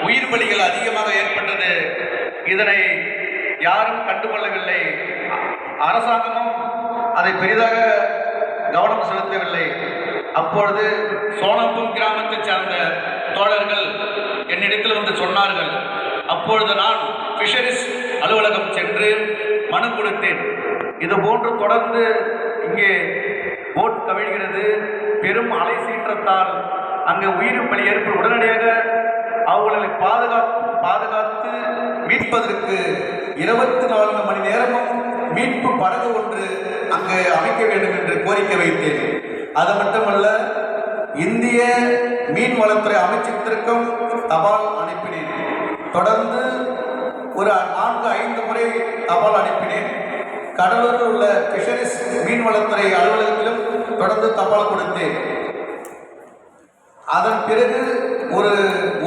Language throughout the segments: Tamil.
உயிர் பலிகள் அதிகமாக ஏற்பட்டது. இதனை யாரும் கண்டுகொள்ளவில்லை. அரசாங்கமும் அதை பெரிதாக கவனம் செலுத்தவில்லை. அப்பொழுது சோனம்பூர் கிராமத்தை சார்ந்த தோழர்கள் என்னிடத்தில் வந்து சொன்னார்கள். அப்பொழுது நான் ஃபிஷரிஸ் அலுவலகம் சென்று மனு கொடுத்தேன். இதுபோன்று தொடர்ந்து இங்கே போட் கவிழ்கிறது, பெரும் அலை சீற்றத்தால் அங்கே உயிர் பலி ஏற்படும். உடனடியாக அவர்களை பாதுகாத்து மீட்பதற்கு 24 மணி நேரமும் மீட்பு படகு ஒன்று அங்கு அமைக்க வேண்டும் என்று கோரிக்கை வைத்தேன். அது மட்டுமல்ல, இந்திய மீன்வளத்துறை அமைச்சகத்திற்கும் தபால் அனுப்பினேன். தொடர்ந்து ஒரு 4-5 முறை தபால் அனுப்பினேன். கடலூரில் உள்ள ஃபிஷரிஸ் மீன்வளத்துறை அலுவலகத்திலும் தொடர்ந்து தபால் கொடுத்தேன். அதன் பிறகு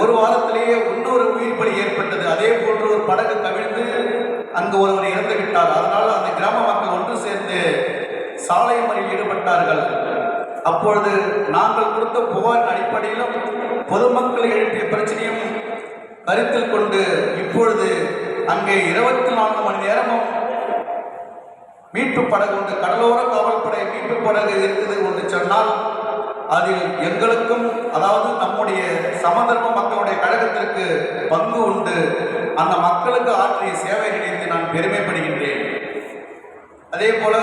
ஒரு வாரத்திலேயே இன்னொரு உயிர் பலி ஏற்பட்டது. அதே போன்று ஒரு படகு கவிழ்ந்து அங்கு ஒருவர் இறந்து விட்டார். அதனால் அந்த கிராம மக்கள் ஒன்று சேர்ந்து சாலை மறியலில் ஈடுபட்டார்கள். அப்பொழுது நாங்கள் கொடுத்த புகாரின் அடிப்படையிலும் பொதுமக்கள் எழுப்பிய பிரச்சனையும் கருத்தில் கொண்டு இப்பொழுது அங்கே 24 மணி நேரமும் மீட்பு படகு உண்டு. கடலோர காவல்படை மீட்பு படகு இருக்குது என்று சொன்னால் அதில் எங்களுக்கும், அதாவது நம்முடைய சமதர்ம மக்களுடைய கழகத்திற்கு பங்கு உண்டு. அந்த மக்களுக்கு ஆற்றிய சேவை நினைத்து நான் பெருமைப்படுகின்றேன். அதே போல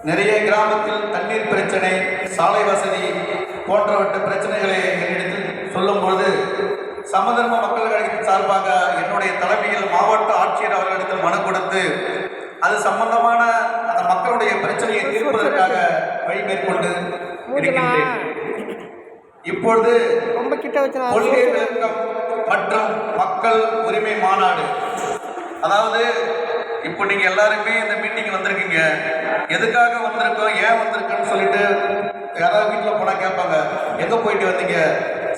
நிறைய கிராமத்தில் தண்ணீர் பிரச்சனை, சாலை வசதி போன்றவற்ற பிரச்சனைகளை என்னிடத்தில் சொல்லும்பொழுது சமதர்ம மக்கள் கழகத்தின் சார்பாக என்னுடைய தலைமையில் மாவட்ட ஆட்சியர் அவர்களிடத்தில் மனு கொடுத்து அது சம்பந்தமான அந்த மக்களுடைய பிரச்சனையை தீர்ப்பதற்காக வழி மேற்கொண்டு இருக்கின்றேன். இப்பொழுது கொள்கை விளக்கம் மற்றும் மக்கள் உரிமை மாநாடு, அதாவது இப்போ நீங்க எல்லாருமே இந்த மீட்டிங் வந்திருக்கீங்க. எதுக்காக வந்திருக்கோம், ஏன் வந்திருக்கோன்னு சொல்லிட்டு யாராவது வீட்டில் போனால் கேட்பாங்க, எங்கே போயிட்டு வந்தீங்க?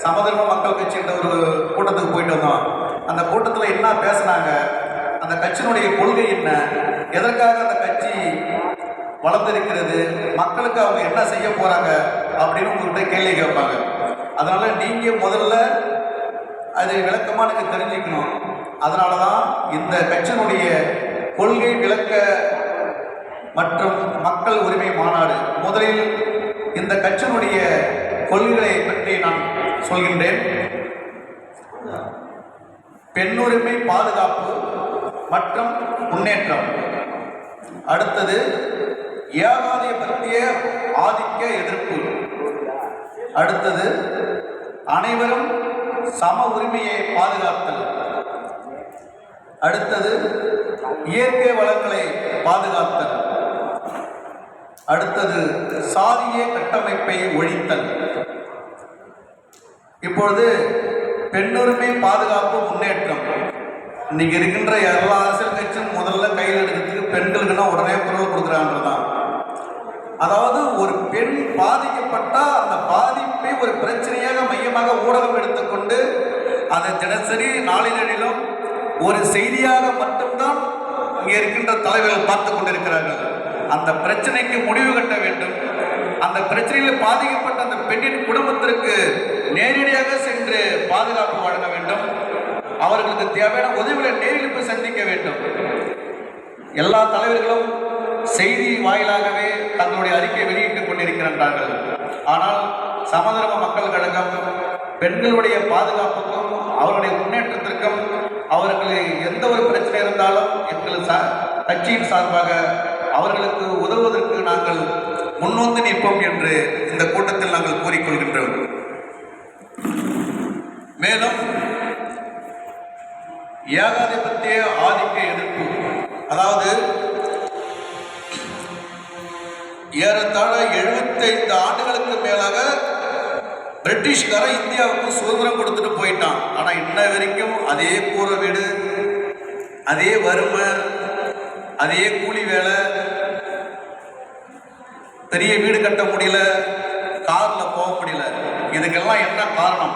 சமதர்ம மக்கள் கட்சின்ற ஒரு கூட்டத்துக்கு போயிட்டு வந்தோம். அந்த கூட்டத்தில் என்ன பேசுனாங்க, அந்த கட்சியினுடைய கொள்கை என்ன, எதற்காக அந்த கட்சி வளர்ந்திருக்கிறது, மக்களுக்கு அவங்க என்ன செய்ய போறாங்க அப்படின்னு உங்கள்கிட்ட கேள்வி கேட்பாங்க. அதனால நீங்க முதல்ல அது விளக்கமா எனக்கு தெரிஞ்சுக்கணும். அதனாலதான் இந்த கட்சியினுடைய கொள்கை விளக்க மற்றும் மக்கள் உரிமை மாநாடு. முதலில் இந்த கட்சியினுடைய கொள்கைகளை பற்றி நான் சொல்கின்றேன். பெண்ணுரிமை பாதுகாப்பு மற்றும் முன்னேற்றம். அடுத்தது ஏகாதிபத்திய ஆதிக்க எதிர்ப்பு. அடுத்தது அனைவரும் சம உரிமையை பாதுகாத்தல். அடுத்தது இயற்கை வளங்களை பாதுகாத்தல். அடுத்தது சாதிய கட்டமைப்பை ஒழித்தல். இப்பொழுது பெண்ணுரிமை பாதுகாப்பு முன்னேற்றம். இன்னைக்கு இருக்கின்ற எல்லா அரசியல் கட்சியும் முதல்ல கையில் எடுக்கிறதுக்கு பெண்களுக்குன்னா உடனே குரல் கொடுக்குறாங்கதான். அதாவது ஒரு பெண் பாதிக்கப்பட்டா அந்த பாதிப்பை ஒரு பிரச்சனையாக மையமாக ஊடகம் எடுத்துக்கொண்டு அதை தினசரி நாளிதழிலும் ஒரு செய்தியாக மட்டும்தான் இங்கே இருக்கின்ற தலைவர்கள் பார்த்து கொண்டிருக்கிறார்கள். அந்த பிரச்சனைக்கு முடிவு கட்ட வேண்டும். அந்த பிரச்சனையில் பாதிக்கப்பட்ட அந்த பெண்ணின் குடும்பத்திற்கு நேரடியாக சென்று பாதுகாப்பு வழங்க வேண்டும். அவர்களுக்கு தேவையான உதவிகளை நேரில் போய் சந்திக்க வேண்டும். எல்லா தலைவர்களும் செய்தி வாயிலாகவே தங்களுடைய அறிக்கையை வெளியிட்டுக் கொண்டிருக்கிறார்கள். ஆனால் சமதர்ம மக்கள் கழகம் பெண்களுடைய பாதுகாப்புக்கும் அவருடைய முன்னேற்றத்திற்கும் அவர்களுக்கு எந்த ஒரு பிரச்சனை இருந்தாலும் எங்கள் கட்சியின் சார்பாக அவர்களுக்கு உதவுவதற்கு நாங்கள் முன்வந்து நிற்போம் என்று இந்த கூட்டத்தில் நாங்கள் கூறிக்கொள்கின்றோம். மேலும் ஏகாதிபத்திய ஆதிக்க எதிர்ப்பு, அதாவது ஏறத்தாழ 75 ஆண்டுகளுக்கு மேலாக பிரிட்டிஷ்காரன் இந்தியாவுக்கு சுதந்திரம் கொடுத்துட்டு போயிட்டான். ஆனா இன்ன வரைக்கும் அதே கூரை வீடு, அதே வறுமை, அதே கூலி வேலை, பெரிய வீடு கட்ட முடியல, கார்ல போக முடியல. இதுக்கெல்லாம் என்ன காரணம்?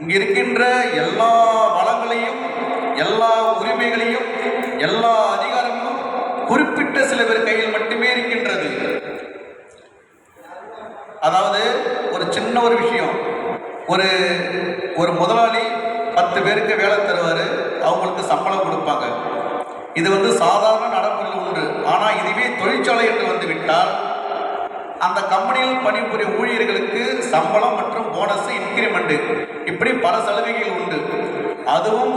இங்க இருக்கின்ற எல்லா வளங்களையும், எல்லா உரிமைகளையும், எல்லா அதிகாரங்களும் குறிப்பிட்ட சில பேர் கையில் மட்டுமே இருக்கின்றது. அதாவது ஒரு சின்ன ஒரு விஷயம், ஒரு ஒரு முதலாளி 10 பேருக்கு வேலை தருவார், அவங்களுக்கு சம்பளம் கொடுப்பாங்க. இது சாதாரண நடைமுறையில் உண்டு. ஆனால் இதுவே தொழிற்சாலை என்று வந்து விட்டால் அந்த கம்பெனியில் பணிபுரியும் ஊழியர்களுக்கு சம்பளம் மற்றும் போனஸ், இன்கிரிமெண்ட், இப்படி பல சலுகைகள் உண்டு. அதுவும்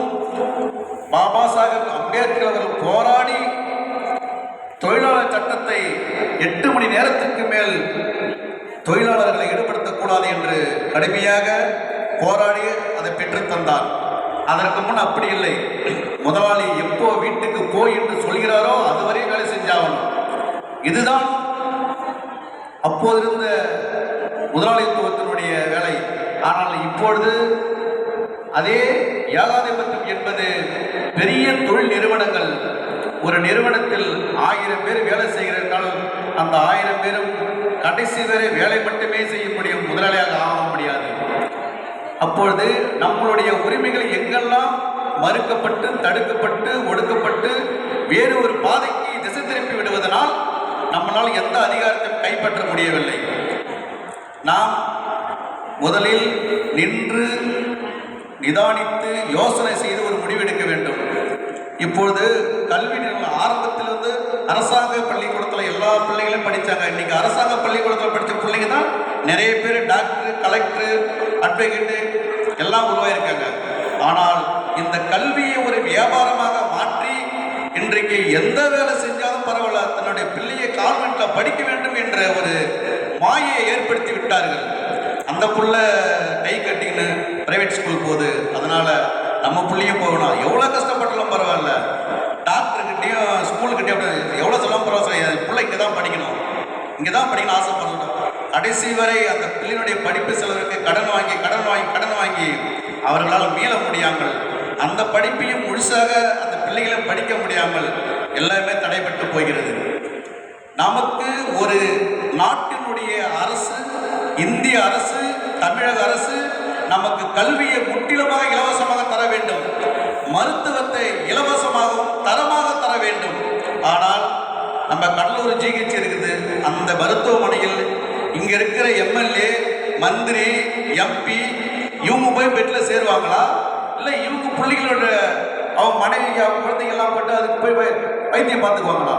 பாபா சாஹேப் அம்பேத்கர் அவர்கள் போராடி தொழிலாளர் சட்டத்தை 8 மணி நேரத்துக்கு மேல் தொழிலாளர்களை ஈடுபடுத்தக்கூடாது என்று கடுமையாக போராடி அதை பெற்றுத்தந்தார். அதற்கு முன் அப்படி இல்லை. முதலாளி எப்போ வீட்டுக்கு போய் என்று சொல்கிறாரோ அதுவரை வேலை செஞ்சாகணும். இதுதான் அப்போது இருந்த முதலாளித்துவத்தினுடைய வேலை. ஆனால் இப்பொழுது அதே ஏகாதிபத்தியம் என்பது பெரிய தொழில் நிறுவனங்கள். ஒரு நிறுவனத்தில் 1000 பேர் வேலை செய்கிறார்கள். அந்த 1000 பேரும் கடைசி வரை வேலை மட்டுமே செய்ய முடியும், முதலாளியாக ஆக முடியாது. அப்பொழுது நம்மளுடைய உரிமைகள் எங்கெல்லாம் மறுக்கப்பட்டு, தடுக்கப்பட்டு, ஒடுக்கப்பட்டு வேறு ஒரு பாதைக்கு திசை திருப்பி விடுவதனால் நம்மளால் எந்த அதிகாரத்தையும் கைப்பற்ற முடியவில்லை. நாம் முதலில் நின்று நிதானித்து யோசனை செய்து ஒரு முடிவெடுக்க வேண்டும். இப்பொழுது கல்வி நிறுவனம் ஆரம்பத்திலிருந்து அரசாங்க பள்ளிக்கூடத்தில் எல்லா பிள்ளைகளும் படித்தாங்க. இன்னைக்கு அரசாங்க பள்ளிக்கூடத்தில் படித்த பிள்ளைங்க தான் நிறைய பேர் டாக்டர், கலெக்டர், அட்வொகேட்டு எல்லாம் உருவாயிருக்காங்க. ஆனால் இந்த கல்வியை ஒரு வியாபாரமாக மாற்றி இன்றைக்கு எந்த வேலை செஞ்சாலும் பரவாயில்ல, தன்னுடைய பிள்ளையை கான்வென்ட்ல படிக்க வேண்டும் என்ற ஒரு மாயை ஏற்படுத்தி விட்டார்கள். அந்த புள்ள கை கட்டின்னு பிரைவேட் ஸ்கூல் போகுது, அதனால நம்ம பிள்ளையும் போகணும். எவ்வளோ கஷ்டப்பட்டாலும் பரவாயில்ல, டாக்டர்கிட்டையும் ஸ்கூலுக்கிட்டையும் எவ்வளோ சொல்லும் பரவாயில்ல, பிள்ளை இங்கே தான் படிக்கணும், இங்கே தான் படிக்கணும் ஆசைப்படணும். கடைசி வரை அந்த பிள்ளையினுடைய படிப்பு செலவுக்கு கடன் வாங்கி அவர்களால் மீள முடியாமல், அந்த படிப்பையும் முழுசாக அந்த பிள்ளைகளை படிக்க முடியாமல் எல்லாமே தடைபட்டு போகிறது. நமக்கு ஒரு நாட்டினுடைய அரசு, இந்திய அரசு, தமிழக அரசு நமக்கு கல்வியை முற்றிலுமாக இலவசமாக தர வேண்டும், மருத்துவத்தை இலவசமாகவும் தரமாக தர வேண்டும். ஆனால் நம்ம கடலூர் ஜிஹெச் இருக்குது, அந்த மருத்துவமனையில் இங்க இருக்கிற எம்எல்ஏ, மந்திரி, எம்பி இவங்க போய் பெட்டில் சேருவாங்களா? இல்லை இவங்க பிள்ளைகளோட அவங்க மனைவி, குழந்தைங்கள்லாம் போட்டு அதுக்கு போய் வைத்தியம் பார்த்துக்குவாங்களா?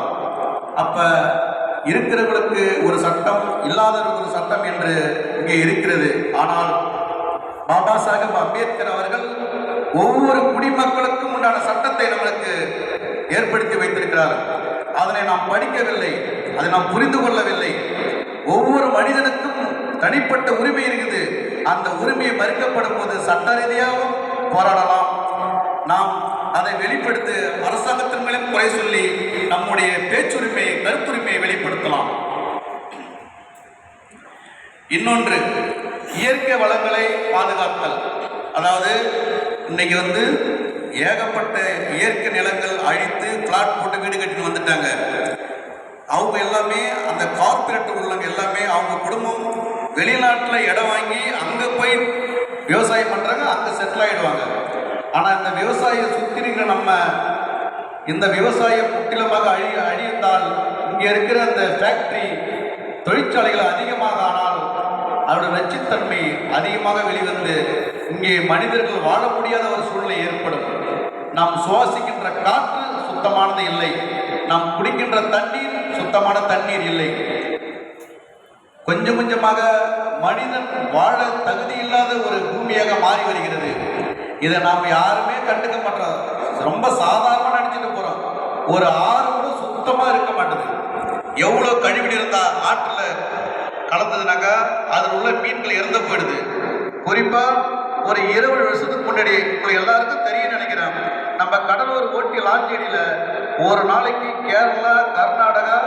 அப்போ இருக்கிறவர்களுக்கு ஒரு சட்டம், இல்லாதவர்களுக்கு ஒரு சட்டம் என்று இங்கே இருக்கிறது. ஆனால் பாபா சாஹேப் அம்பேத்கர் அவர்கள் ஒவ்வொரு குடிமக்களுக்கும் உண்டான சட்டத்தை நம்மளுக்கு ஏற்படுத்தி வைத்திருக்கிறார். அதனை நாம் படிக்கவில்லை, அதை நாம் புரிந்து கொள்ளவில்லை. ஒவ்வொரு மனிதனுக்கும் தனிப்பட்ட உரிமை இருக்குது. அந்த உரிமையை மறுக்கப்படும் போது சட்ட ரீதியாகவும் போராடலாம். நாம் அதை வெளிப்படுத்த அரசாங்கத்தின் மேலும் குறை சொல்லி நம்முடைய பேச்சுரிமையை, கருத்துரிமையை வெளிப்படுத்தலாம். இன்னொன்று, இயற்கை வளங்களை பாதுகாத்தல். அதாவது இன்னைக்கு ஏகப்பட்ட இயற்கை நிலங்கள் அழித்து பிளாட் போட்டு வீடு கட்டின்னு வந்துட்டாங்க. அவங்க எல்லாமே அந்த கார்பரேட் உள்ளவங்க எல்லாமே அவங்க குடும்பம் வெளிநாட்டில் இடம் வாங்கி அங்கே போய் விவசாயம் பண்ணுறாங்க, அங்கே செட்டில் ஆகிடுவாங்க. ஆனால் இந்த விவசாயம் சுற்றி இருக்கிற நம்ம இந்த விவசாயம் முற்றிலுமாக அழிந்தால் இங்கே இருக்கிற அந்த ஃபேக்ட்ரி, தொழிற்சாலைகள் அதிகமாக ஆனால் அதோட நச்சுத்தன்மை அதிகமாக வெளிவந்து இங்கே மனிதர்கள் வாழ முடியாத ஒரு சூழ்நிலை ஏற்படும். நாம் சுவாசிக்கின்ற காற்று சுத்தமானது இல்லை, நாம் குடிக்கின்ற தண்ணீர் சுத்தமான தண்ணீர் இல்லை. கொஞ்சம் கொஞ்சமாக மனிதன் வாழ தகுதி இல்லாத ஒரு பூமியாக மாறி வருகிறது. இதை நாம் யாருமே கண்டுக்க மாட்டோம், ரொம்ப சாதாரணமாக நினைச்சிட்டு போறோம். ஒரு ஆறு கூட சுத்தமாக இருக்க மாட்டேது. எவ்வளோ கழிவுநீர் இருந்தால் ஆற்றில் கலந்ததுனாக்கா அதில் உள்ள மீன்கள் இறந்து போயிடுது. குறிப்பாக ஒரு 20 வருஷத்துக்கு முன்னாடி உங்களுக்கு எல்லாருக்கும் தெரியும் நினைக்கிறேன், நம்ம கடலூர் ஓட்டி லாஞ்சேரியில் ஒரு நாளைக்கு கேரளா, கர்நாடகா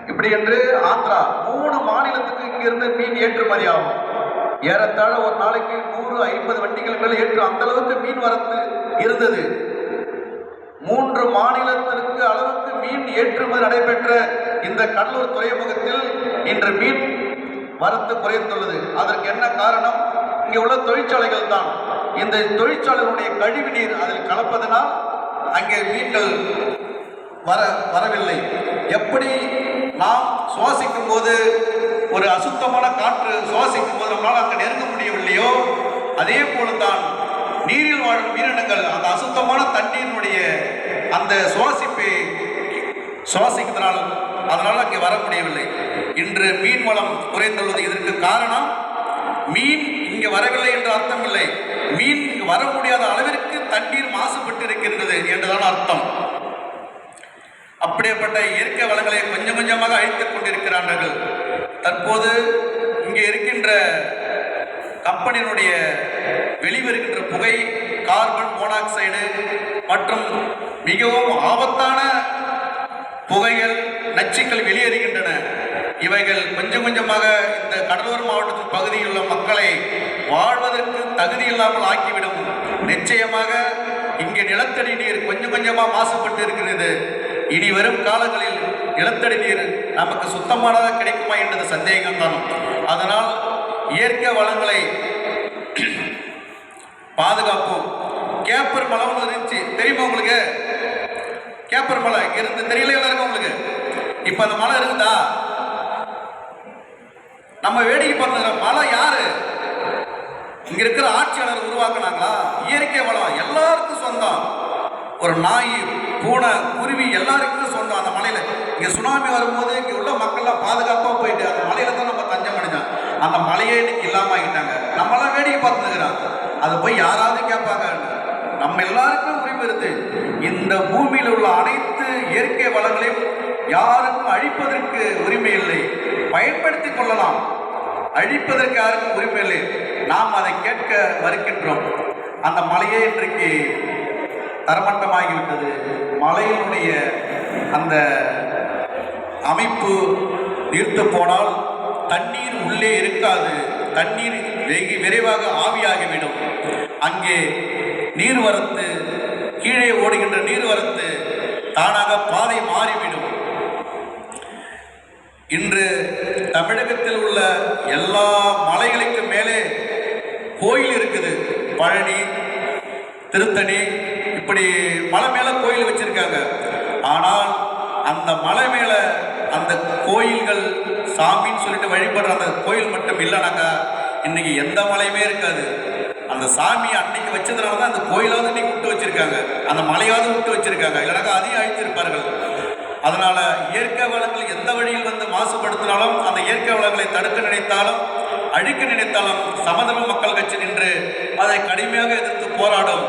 இப்படி என்று ஆந்திரா 3 மாநிலத்துக்கு இங்கிருந்து மீன் ஏற்றுமதி ஆகும். ஏறத்தாழ ஒரு நாளைக்கு 150 வண்டிகள் மேலே ஏற்று அந்த அளவுக்கு மீன் வரத்து இருந்தது. 3 மாநிலத்திற்கு அளவுக்கு மீன் ஏற்றுமதி நடைபெற்ற இந்த கடலூர் துறைமுகத்தில் இன்று மீன் வரத்து குறைந்துள்ளது. அதற்கு என்ன காரணம்? இங்கே உள்ள தொழிற்சாலைகள் தான். இந்த தொழிற்சாலைகளுடைய கழிவு நீர் அதில் கலப்பதனால் அங்கே மீன்கள் வரவில்லை. எப்படி நாம் சுவாசிக்கும் போது ஒரு அசுத்தமான காற்று சுவாசிக்கும் போது நம்மளால் அங்கே நெருங்க முடியவில்லையோ, அதே போலதான் நீரில் வாழும் உயிரினங்கள் அந்த அசுத்தமான தண்ணீரினுடைய அந்த சுவாசிக்கிறதுனால அதனால் அங்கே வர முடியவில்லை. இன்று மீன் வளம் குறைந்துள்ளது. இதற்கு காரணம் மீன் இங்கே வரவில்லை என்று அர்த்தம் இல்லை, மீன் இங்கு வர முடியாத அளவிற்கு தண்ணீர் மாசுபட்டு இருக்கின்றது என்றுதான் அர்த்தம். அப்படிப்பட்ட இயற்கை வளங்களை கொஞ்சம் கொஞ்சமாக அழித்துக் கொண்டிருக்கிறார்கள். தற்போது இங்கே இருக்கின்ற கம்பெனியினுடைய வெளிவருகின்ற புகை, கார்பன் மோனாக்சைடு மற்றும் மிகவும் ஆபத்தான புகைகள், நச்சுக்கள் வெளியேறுகின்றன. இவைகள் கொஞ்சம் கொஞ்சமாக இந்த கடலோர மாவட்டத்தின் பகுதியில் உள்ள மக்களை வாழ்வதற்கு தகுதி இல்லாமல் ஆக்கிவிடும். நிச்சயமாக இங்கே நிலத்தடி நீர் கொஞ்சம் கொஞ்சமாக மாசுபட்டு இருக்கிறது. இனி வரும் காலங்களில் நிலத்தடி நீர் நமக்கு சுத்தமானதாக கிடைக்குமா என்றது சந்தேகம்தான். அதனால் இயற்கை வளங்களை பாதுகாப்போம். கேப்பர் மலை ஒன்று இருந்துச்சு, தெரியுமா உங்களுக்கு? கேப்பர் மலை இருந்து தெரியல எல்லாருக்கும் உங்களுக்கு. இப்ப அந்த மலை இருக்குதா? நம்ம வேடிக்கை பார்த்துக்கிற மலை யாரு? இங்க இருக்கிற ஆட்சியாளர் உருவாக்குனாங்களா? இயற்கை வளம் எல்லாருக்கும் சொந்தம். ஒரு நாய், பூனை, குருவி எல்லாருக்கும் சொந்தம் அந்த மலையில. இங்க சுனாமி வரும்போது இங்க உள்ள மக்கள்லாம் பாதுகாப்பா போயிட்டு அந்த மலையில தான் நம்ம தஞ்சம் அடைஞ்சோம். அந்த மலையை இன்னைக்கு இல்லாம ஆகிட்டாங்க. நம்மளாம் வேடிக்கை பார்த்துக்கிறோம். அதை போய் யாராவது கேட்பாங்க? நம்ம எல்லாருக்கும் உரிமை இருக்கு. இந்த பூமியில் உள்ள அனைத்து இயற்கை வளங்களையும் யாருக்கும் அழிப்பதற்கு உரிமை இல்லை, பயன்படுத்திக் கொள்ளலாம். அழிப்பதற்கு யாருக்கும் உரிமை இல்லை. நாம் அதை கேட்க மறுக்கின்றோம். அந்த மலையே இன்றைக்கு தரமட்டமாகிவிட்டது. மலையினுடைய அந்த அமைப்பு நீர்த்து போனால் தண்ணீர் உள்ளே இருக்காது, தண்ணீர் வெகு விரைவாக ஆவியாகிவிடும். அங்கே நீர்வரத்து, கீழே ஓடுகின்ற நீர்வரத்து தானாக பாதை மாறிவிடும். இன்று தமிழகத்தில் உள்ள எல்லா மலைகளுக்கு மேலே கோயில் இருக்குது. பழனி, திருத்தணி, இப்படி மலை மேல கோயில் வச்சிருக்காங்க. ஆனால் அந்த மலை மேல அந்த கோயில்கள் சாமின்னு சொல்லிட்டு வழிபடுற அந்த கோயில் மட்டும் இல்லைனாக்கா இன்னைக்கு எந்த மலையுமே இருக்காது. அந்த சாமி அன்னைக்கு வச்சதுனால தான் அந்த கோயிலாவது இன்னைக்கு விட்டு வச்சிருக்காங்க, அந்த மலையாவது விட்டு வச்சிருக்காங்க, இல்லைனாக்கா அதையும் அழித்திருப்பார்கள். அதனால இயற்கை வளங்கள் எந்த வழியில் வந்து மாசுபடுத்தினாலும், அந்த இயற்கை வளங்களை தடுக்க நினைத்தாலும் அழிக்க நினைத்தாலும் சமதர்ம மக்கள் கட்சி நின்று அதை கடுமையாக எதிர்த்து போராடும்.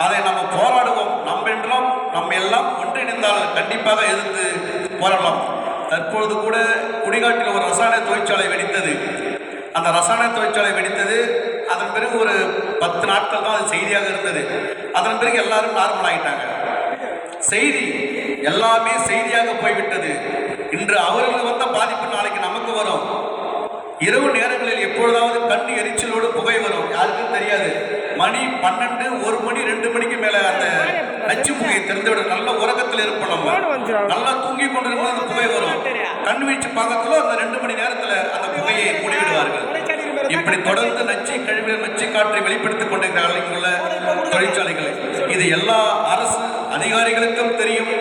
அதை நம்ம போராடுவோம். நம்ம எல்லாம் ஒன்றிணைந்தால் கண்டிப்பாக எதிர்த்து போராடலாம். தற்பொழுது கூட குடிகாட்டில் ஒரு ரசாயன தொழிற்சாலை வெடித்தது. அந்த ரசாயன தொழிற்சாலை வெடித்தது. அதன் பிறகு ஒரு 10 நாட்கள் தான் அது செய்தியாக இருந்தது. அதன் பிறகு எல்லாரும் நார்மல் ஆகிட்டாங்க. செய்தி எல்லாமே செய்தியாக போய்விட்டது. இன்று அவர்களுக்கு வந்த பாதிப்பு நாளைக்கு நமக்கு வரும். இரவு நேரங்களில் எப்பொழுதாவது கண் எரிச்சலோடு புகை வரும், யாருக்கும் தெரியாது. மணி 12, 1 மணி, 2 மணிக்கு மேல அந்த நச்சு புகையை திறந்துவிட நல்ல உறக்கத்தில் இருப்போம். நம்ம நல்லா தூங்கி கொண்டிருக்கும் அந்த புகை வரும். கண் வீச்சு பார்க்கறதுல அந்த 2 மணி நேரத்தில் அந்த புகையை மூடிவிடுவார்கள். இப்படி தொடர்ந்து நச்சு கழிவுகள், நச்சு காற்றை வெளிப்படுத்திக் கொண்டிருக்கிறார்கள் இங்குள்ள தொழிற்சாலைகளை. இது எல்லா அரசு அதிகாரிகளுக்கும் தெரியும்,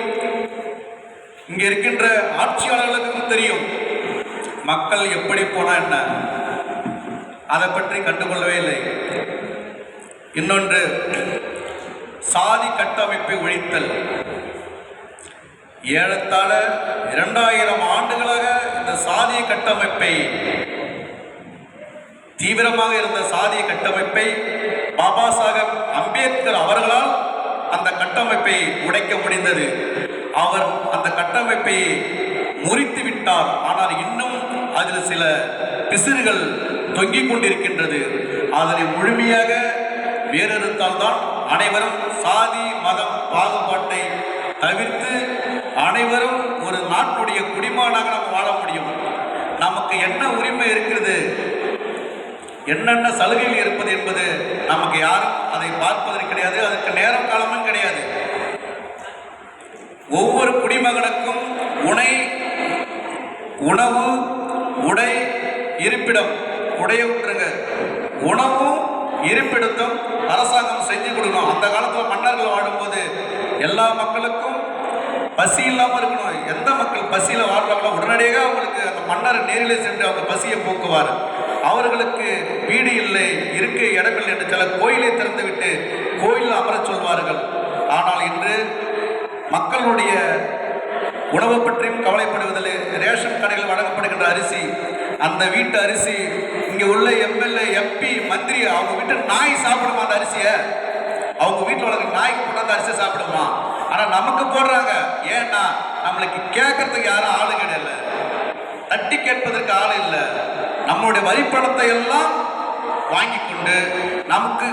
இங்க இருக்கின்ற ஆட்சியாளர்களுக்கும் தெரியும். மக்கள் எப்படி போனா என்ன, அதை பற்றி கண்டுகொள்ளவே இல்லை. இன்னொன்று, சாதி கட்டமைப்பை ஒழித்தல். ஏறத்தாழ 2000 ஆண்டுகளாக இந்த சாதிய கட்டமைப்பை, தீவிரமாக இருந்த சாதிய கட்டமைப்பை பாபா சாஹேப் அம்பேத்கர் அவர்களால் அந்த கட்டமைப்பை உடைக்க முடிந்தது. அவர் அந்த கட்டமைப்பை முறித்து விட்டார். ஆனால் இன்னும் அதில் சில பிசிறுகள் தொங்கிக் கொண்டிருக்கின்றது. அதனை முழுமையாக வேறறுத்தால் தான் அனைவரும் சாதி மதம் பாகுபாட்டை தவிர்த்து அனைவரும் ஒரு நாட்டுடைய குடிமகனாக நாம் வாழ முடியும். நமக்கு என்ன உரிமை இருக்கிறது, என்னென்ன சலுகைகள் இருப்பது என்பது நமக்கு யாரும் அதை பார்ப்பதற்கு கிடையாது. அதற்கு நேரம் காலமும் கிடையாது. ஒவ்வொரு குடிமகனுக்கும் உணவு, உடை, இருப்பிடம், உடைய விட்டுருங்க, உணவும் இருப்பிடத்தும் அரசாங்கம் செஞ்சு கொடுக்கணும். அந்த காலத்தில் மன்னர்கள் வாழும்போது எல்லா மக்களுக்கும் பசி இல்லாமல் இருக்கணும். எந்த மக்கள் பசியில் வாழ்றாங்களோ உடனடியாக அவங்களுக்கு அந்த மன்னர் நேரிலே சென்று அவங்க பசியை போக்குவார். அவர்களுக்கு வீடு இல்லை, இருக்க இடமில்லை என்று சில கோயிலை திறந்துவிட்டு கோயிலில் அமரச் சொல்வார்கள். ஆனால் இன்று மக்களுடைய உணவு பற்றியும் கவலைப்படுவதில்லை. ரேஷன் கடையில் வழங்கப்படுகின்ற அரிசி, அந்த வீட்டு அரிசி இங்கே உள்ள எம்எல்ஏ எம்பி மந்திரி அவங்க வீட்டு நாய் சாப்பிடுமா அந்த அரிசியை? அவங்க வீட்டில் உள்ள நாய்க்கு போட்டு அந்த அரிசியை சாப்பிடுமா? ஆனால் நமக்கு போடுறாங்க. ஏன்னா நம்மளுக்கு கேட்கறதுக்கு யாரும் ஆளு கிடையாது, தட்டி கேட்பதற்கு ஆள் இல்லை. நம்மளுடைய வரி பணத்தை எல்லாம் வாங்கி கொண்டு நமக்கு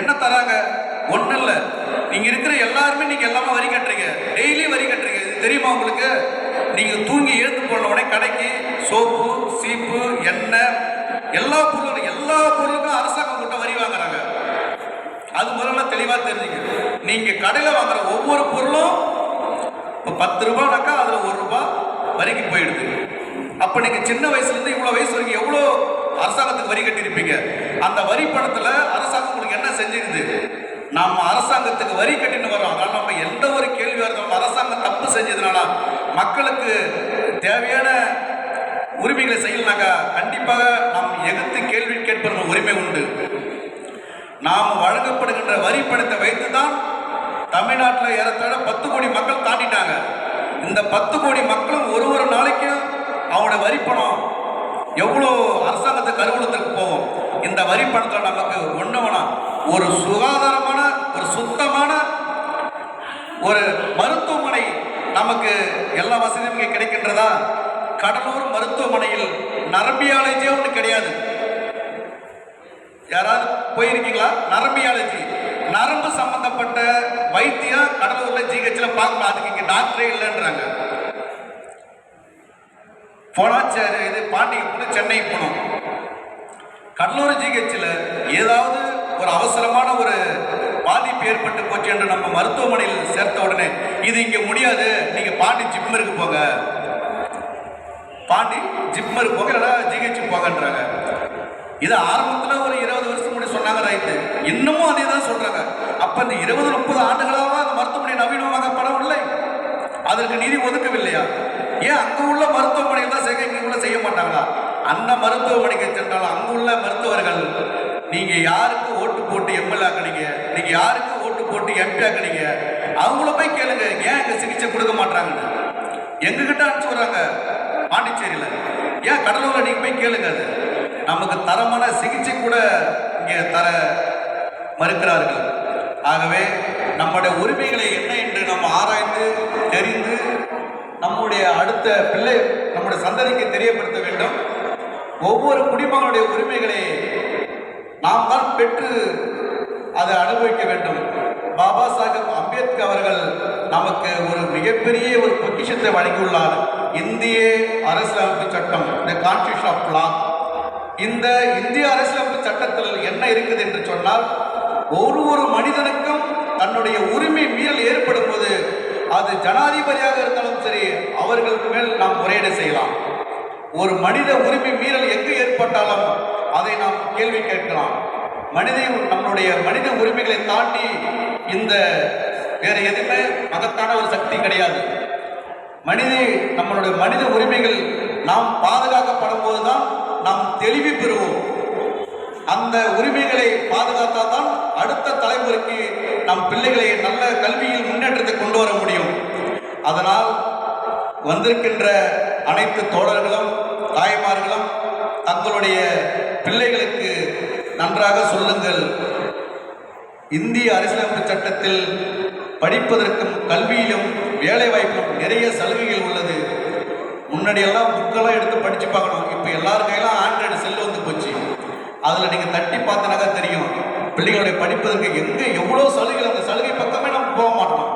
என்ன தராங்க? ஒன்றும் இல்லை. நீங்கள் இருக்கிற எல்லாருமே நீங்கள் எல்லாமே வரி கட்டுறீங்க, டெய்லி வரி கட்டுறீங்க. இது தெரியுமா உங்களுக்கு? நீங்கள் தூங்கி எழுந்து போன உடனே கடைக்கு சோப்பு, சீப்பு, எண்ணெய், எல்லா பொருளுக்கும் அரசாங்கம் கூட்ட வரி வாங்குறாங்க. அது முதல்ல தெளிவாக தெரிஞ்சுங்க. நீங்கள் கடையில் வாங்குற ஒவ்வொரு பொருளும் இப்போ 10 ரூபாய்னாக்கா அதில் 1 ரூபாய் வரிக்கு போயிடுது. அப்போ நீங்கள் சின்ன வயசுலேருந்து இவ்வளோ வயசு வரைக்கும் எவ்வளோ அரசாங்கத்துக்கு வரி கட்டியிருப்பீங்க? அந்த வரி பணத்தில் அரசாங்கம் உங்களுக்கு என்ன செஞ்சிருது? நம்ம அரசாங்கத்துக்கு வரி கட்டின்னு வரோம். அதனால் நம்ம எந்த ஒரு கேள்வியாக இருந்தாலும் அரசாங்கம் தப்பு செஞ்சதுனால மக்களுக்கு தேவையான உரிமைகளை செய்யலனாக்கா கண்டிப்பாக நாம் எதிர்த்து கேள்வி கேட்பது உரிமை உண்டு. நாம் வழங்கப்படுகின்ற வரி பணத்தை வைத்து தான் தமிழ்நாட்டில் ஏறத்தாழ 10 கோடி மக்கள் தாண்டிட்டாங்க. இந்த 10 கோடி மக்களும் ஒரு நாளைக்கும் அவங்களோட வரி பணம் எவ்வளோ அரசாங்கத்துக்கு கருவூலத்திற்கு போகும். இந்த வரி பணத்தில் நமக்கு ஒன்று வேணாம், ஒரு சுகாதாரமான, ஒரு சுத்தமான ஒரு மருத்துவமனை நமக்கு எல்லா வசதியும் இங்கே கிடைக்கின்றதா? கடலூர் மருத்துவமனையில் நரம்பியாலஜியே ஒன்று கிடையாது. யாராவது போயிருக்கீங்களா? நரம்பியாலஜி, நரம்பு சம்பந்தப்பட்ட வைத்தியம் கடலூர்ல ஜிஹெச்ல பார்க்கலாம். அதுக்கு இங்கே டாக்டரே இல்லைன்றாங்க. போனா இது பாண்டிக்கு போகணும், சென்னைக்கு போகணும். கடலூர் ஜிஹெச்சில் ஏதாவது ஒரு அவசரமான ஒரு பாதிப்பு ஏற்பட்டு போச்சு என்று நம்ம மருத்துவமனையில் சேர்த்த உடனே இது இங்கே முடியாது, நீங்கள் பாண்டி ஜிப்மருக்கு போங்க, பாண்டி ஜிப்மருக்கு போக, இல்லைனா ஜிஹெச் போகன்றாங்க. இது ஆரம்பத்தில் ஒரு 20 வருஷம் முன்னாடி சொன்னாங்க, ரைட்டு. இன்னமும் அதே தான் சொல்கிறாங்க. அப்போ இந்த 20-30 ஆண்டுகளாக அந்த மருத்துவமனை நவீனமாகப்படவில்லை, அதற்கு நிதி ஒதுக்கவில்லையா? ஏன் அங்கே உள்ள மருத்துவமனைகள் தான் இங்கே உள்ள செய்ய மாட்டாங்களா? அந்த மருத்துவமனைக்கு சென்றாலும் அங்குள்ள மருத்துவர்கள், நீங்கள் யாருக்கு ஓட்டு போட்டு எம்எல்ஏ ஆக்கினீங்க, நீங்கள் யாருக்கு ஓட்டு போட்டு எம்பி ஆக்கினீங்க, அவங்கள போய் கேளுங்க ஏன் இங்கே சிகிச்சை கொடுக்க மாட்டாங்கன்னு. எங்ககிட்ட அனுப்பிச்சு வர்றாங்க பாண்டிச்சேரியில், ஏன் கடலூரில் நீங்கள் போய் கேளுங்க. அது நமக்கு தரமான சிகிச்சை கூட இங்கே தர மறுக்கிறார்கள். ஆகவே நம்முடைய உரிமைகளை என்ன என்று நம்ம ஆராய்ந்து தெரிந்து நம்முடைய அடுத்த பிள்ளை, நம்முடைய சந்ததிக்கு தெரியப்படுத்த வேண்டும். ஒவ்வொரு குடிமகனுடைய உரிமைகளை நாம் தான் பெற்று அதை அனுபவிக்க வேண்டும். பாபா சாஹேப் அம்பேத்கர் அவர்கள் நமக்கு ஒரு மிகப்பெரிய ஒரு பொக்கிஷத்தை வழங்கியுள்ளார். இந்திய அரசியலமைப்பு சட்டம், தி கான்ஸ்டிடியூஷன் ஆஃப் லா. இந்த இந்திய அரசியலமைப்பு சட்டத்தில் என்ன இருக்குது என்று சொன்னால், ஒரு மனிதனுக்கும் தன்னுடைய உரிமை மீறல் ஏற்படும் போது அது ஜனாதிபதியாக இருந்தாலும் சரி, அவர்கள் மேல் நாம் முறையீடு செய்யலாம். ஒரு மனித உரிமை மீறல் எங்கு ஏற்பட்டாலும் அதை நாம் கேள்வி கேட்கலாம். நம்மளுடைய மனித உரிமைகளை தாண்டி இந்த வேறு எதுவுமே மகத்தான ஒரு சக்தி கிடையாது. நம்மளுடைய மனித உரிமைகள் நாம் பாதுகாக்கப்படும் போதுதான் நாம் தெளிவு பெறுவோம். அந்த உரிமைகளை பாதுகாத்தால் தான் அடுத்த தலைமுறைக்கு நம் பிள்ளைகளை நல்ல கல்வியில் முன்னேற்றத்தை கொண்டு வர முடியும். அதனால் வந்திருக்கின்ற அனைத்து தோழர்களும் தாய்மார்களும் தங்களுடைய பிள்ளைகளுக்கு நன்றாக சொல்லுங்கள். இந்திய அரசியலமைப்பு சட்டத்தில் படிப்பதற்கும் கல்வியிலும் வேலைவாய்ப்பிலும் நிறைய சலுகைகள் உள்ளது. முன்னாடியெல்லாம் புக்கெல்லாம் எடுத்து படித்து பார்க்கணும். இப்போ எல்லார் கையெல்லாம் ஆண்ட்ராய்டு செல்லு வந்து போச்சு. அதில் நீங்கள் தட்டி பார்த்தனாக்கா தெரியும் பிள்ளைகளுடைய படிப்பதற்கு எங்கே எவ்வளோ சலுகைகள். அந்த சலுகை பக்கமே நம்ம போக மாட்டோம்.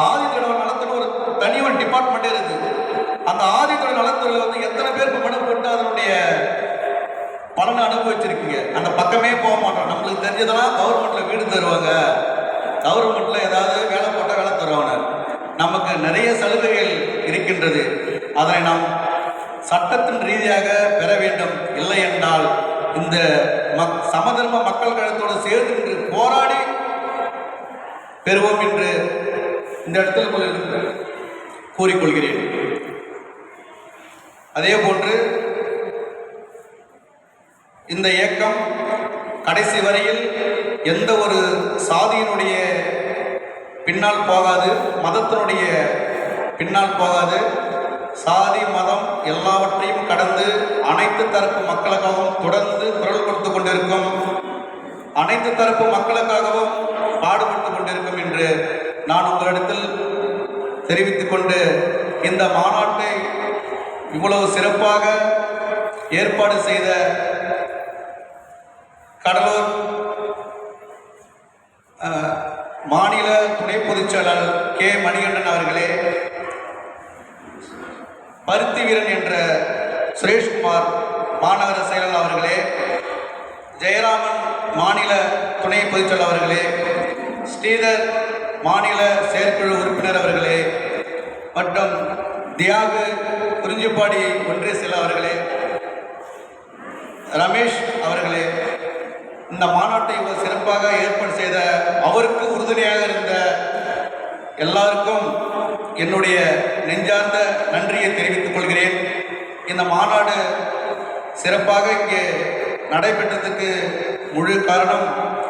ஆதித்தோட நலத்துன்னு ஒரு தனி ஒரு டிபார்ட்மெண்ட்டே இருக்குது. அந்த ஆதித்தோட நலத்துறையில் வந்து எத்தனை பேருக்கு மனு போட்டு அதனுடைய பலனை அனுபவிச்சிருக்கீங்க. அந்த பக்கமே போக மாட்டோம். நம்மளுக்கு தெரிஞ்சதெல்லாம் கவர்மெண்ட்டில் வீடு தருவாங்க, கவர்மெண்ட்டில் ஏதாவது வேலை போட்டால் வேலை தருவாங்க. நமக்கு நிறைய சலுகைகள் இருக்கின்றது. அதனை நாம் சட்டத்தின் ரீதியாக பெற வேண்டும். இல்லை என்றால் இந்த சமதர்ம மக்கள் கழகத்தோடு சேர்ந்து போராடி பெறுவோம் என்று இந்த இடத்தில் கூறிக்கொள்கிறேன். அதே போன்று இந்த இயக்கம் கடைசி வரையில் எந்த ஒரு சாதியினுடைய பின்னால் போகாது, மதத்தினுடைய பின்னால் போகாது. சாதி மதம் எல்லாவற்றையும் கடந்து அனைத்து தரப்பு மக்களுக்காகவும் தொடர்ந்து குரல் கொடுத்து கொண்டிருக்கும், அனைத்து தரப்பு மக்களுக்காகவும் பாடுபட்டு கொண்டிருக்கும் என்று நான் உங்களிடத்தில் தெரிவித்துக் கொண்டு, இந்த மாநாட்டை இவ்வளவு சிறப்பாக ஏற்பாடு செய்த கடலூர் மாநில துணை பொதுச் செயலாளர் கே மணிகண்டன் அவர்களே, பருத்தி வீரன் என்ற சுரேஷ்குமார் மாநகர செயலாளர் அவர்களே, ஜெயராமன் மாநில துணை பொதுச் செயலாளர் அவர்களே, ஸ்ரீதர் மாநில செயற்குழு உறுப்பினர் அவர்களே, மற்றும் தியாகு குறிஞ்சிப்பாடி ஒன்றிய செயலாளர் அவர்களே, ரமேஷ் அவர்களே, இந்த மாநாட்டை இவ்வளவு சிறப்பாக ஏற்பாடு செய்த அவருக்கு உறுதுணையாக இருந்த எல்லாருக்கும் என்னுடைய நெஞ்சார்ந்த நன்றியை தெரிவித்துக் கொள்கிறேன். இந்த மாநாடு சிறப்பாக இங்கே நடைபெற்றதுக்கு முழு காரணம்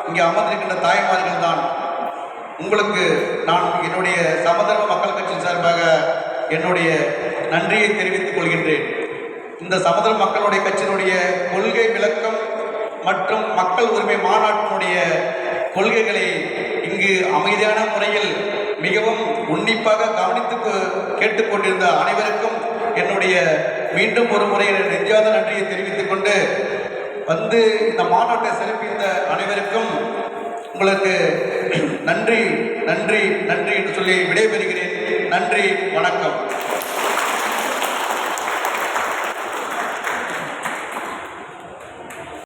இங்கே அமர்ந்திருக்கின்ற தாய்மார்கள் தான். உங்களுக்கு நான் என்னுடைய சமதர்ம மக்கள் கட்சியின் சார்பாக என்னுடைய நன்றியை தெரிவித்துக் கொள்கின்றேன். இந்த சமதர்ம மக்களுடைய கட்சியினுடைய கொள்கை விளக்கம் மற்றும் மக்கள் உரிமை மாநாட்டினுடைய கொள்கைகளை இங்கு அமைதியான முறையில் மிகவும் உன்னிப்பாக கவனித்து கேட்டுக்கொண்டிருந்த அனைவருக்கும் என்னுடைய மீண்டும் ஒரு முறை நெஞ்சாத நன்றியை தெரிவித்துக் கொண்டு, வந்து இந்த மாநாட்டை சிறப்பித்த அனைவருக்கும் உங்களுக்கு நன்றி நன்றி நன்றி என்று சொல்லி விடைபெறுகிறேன். நன்றி, வணக்கம்.